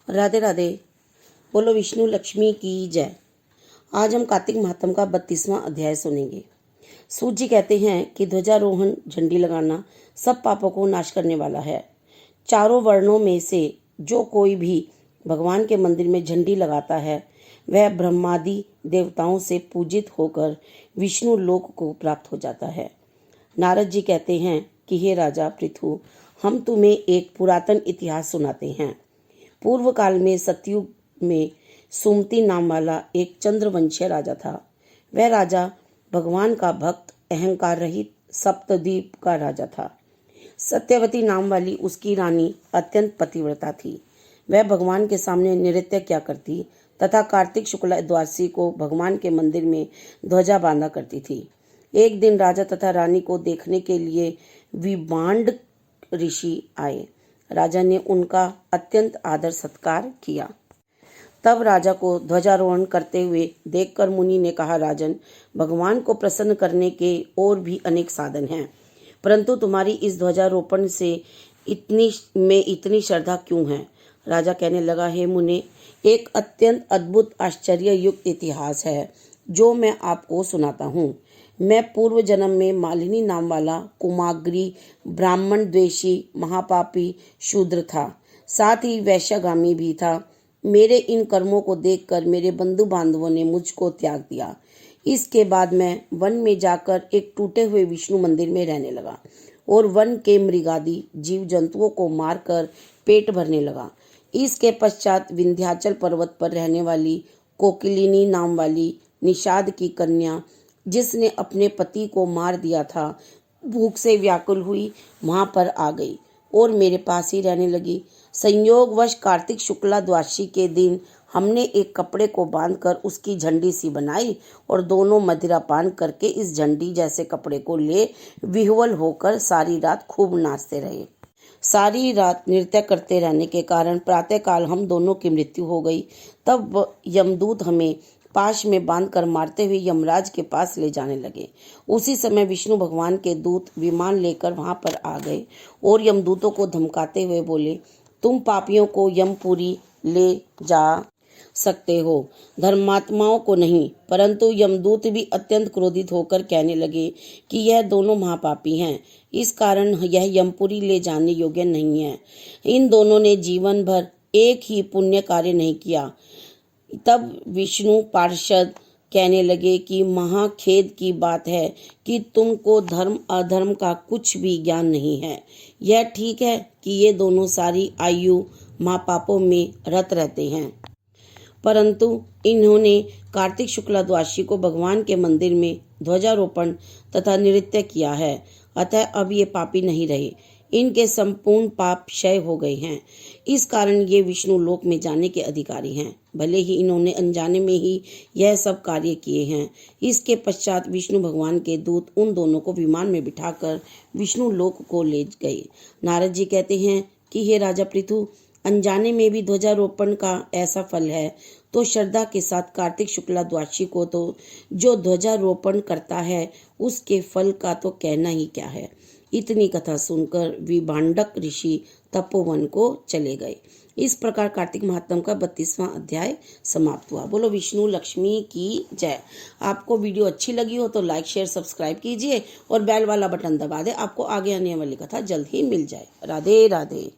राधे राधे। बोलो विष्णु लक्ष्मी की जय। आज हम कार्तिक महात्म का 32वां अध्याय सुनेंगे। सूत जी कहते हैं कि ध्वजारोहण झंडी लगाना सब पापों को नाश करने वाला है। चारों वर्णों में से जो कोई भी भगवान के मंदिर में झंडी लगाता है वह ब्रह्मादि देवताओं से पूजित होकर विष्णु लोक को प्राप्त हो जाता है। नारद जी कहते हैं कि हे राजा पृथु, हम तुम्हें एक पुरातन इतिहास सुनाते हैं। पूर्व काल में सतयुग में सुमति नाम वाला एक चंद्रवंशीय राजा था। वह राजा भगवान का भक्त, अहंकार रहित, सप्तद्वीप का राजा था। सत्यवती नाम वाली उसकी रानी अत्यंत पतिव्रता थी। वह भगवान के सामने नृत्य किया करती तथा कार्तिक शुक्ल द्वादशी को भगवान के मंदिर में ध्वजा बांधा करती थी। एक दिन राजा तथा रानी को देखने के लिए विभांड ऋषि आए। राजा ने उनका अत्यंत आदर सत्कार किया। तब राजा को ध्वजारोहण करते हुए देखकर मुनि ने कहा, राजन, भगवान को प्रसन्न करने के और भी अनेक साधन हैं, परंतु तुम्हारी इस ध्वजारोपण से इतनी श्रद्धा क्यों है? राजा कहने लगा, हे मुने, एक अत्यंत अद्भुत आश्चर्य युक्त इतिहास है जो मैं आपको सुनाता हूँ। मैं पूर्व जन्म में मालिनी नाम वाला कुमाग्री ब्राह्मण द्वेषी महापापी शूद्र था, साथ ही वैश्यगामी भी था। मेरे इन कर्मों को देखकर मेरे बंधु बांधवों ने मुझको त्याग दिया। इसके बाद मैं वन में जाकर एक टूटे हुए विष्णु मंदिर में रहने लगा और वन के मृगादि जीव जंतुओं को मारकर पेट भरने लगा। इसके पश्चात विंध्याचल पर्वत पर रहने वाली कोकिलिनी नाम वाली निषाद की कन्या, जिसने अपने पति को मार दिया था, भूख से व्याकुल हुई वहां पर आ गई और मेरे पास ही रहने लगी। संयोगवश कार्तिक शुक्ला द्वादशी के दिन हमने एक कपड़े को बांधकर उसकी झंडी सी बनाई और दोनों मदिरा पान करके इस झंडी जैसे कपड़े को ले विह्वल होकर सारी रात खूब नाचते रहे। सारी रात नृत्य करते रहने के कारण प्रातःकाल हम दोनों की मृत्यु हो गई। तब यमदूत हमें पाश में बांधकर मारते हुए यमराज के पास ले जाने लगे। उसी समय विष्णु भगवान के दूत विमान लेकर वहां पर आ गए और यमदूतों को धमकाते हुए बोले, तुम पापियों को यमपुरी ले जा सकते हो, धर्मात्माओं को नहीं। परंतु यमदूत भी अत्यंत क्रोधित होकर कहने लगे कि यह दोनों महापापी हैं, इस कारण यह यमपुरी ले जाने योग्य नहीं है। इन दोनों ने जीवन भर एक ही पुण्य कार्य नहीं किया। तब विष्णु पार्षद कहने लगे कि महाखेद की बात है कि तुमको धर्म अधर्म का कुछ भी ज्ञान नहीं है। यह ठीक है कि ये दोनों सारी आयु महापापों में रत रहते हैं, परंतु इन्होंने कार्तिक शुक्ला द्वादशी को भगवान के मंदिर में ध्वजारोपण तथा नृत्य किया है, अतः अब ये पापी नहीं रहे। इनके संपूर्ण पाप क्षय हो गए हैं, इस कारण ये विष्णु लोक में जाने के अधिकारी हैं। भले ही इन्होंने अनजाने में ही यह सब कार्य किए हैं। इसके पश्चात विष्णु भगवान के दूत उन दोनों को विमान में बिठाकर विष्णु लोक को ले गए। नारद जी कहते हैं कि हे राजा पृथु, अनजाने में भी ध्वजारोपण का ऐसा फल है, तो श्रद्धा के साथ कार्तिक शुक्ला द्वादशी को तो जो ध्वजारोपण करता है उसके फल का तो कहना ही क्या है। इतनी कथा सुनकर विभांडक ऋषि तपोवन को चले गए। इस प्रकार कार्तिक महात्म का 32वां अध्याय समाप्त हुआ। बोलो विष्णु लक्ष्मी की जय। आपको वीडियो अच्छी लगी हो तो लाइक शेयर सब्सक्राइब कीजिए और बेल वाला बटन दबा दे, आपको आगे आने वाली कथा जल्द ही मिल जाए। राधे राधे।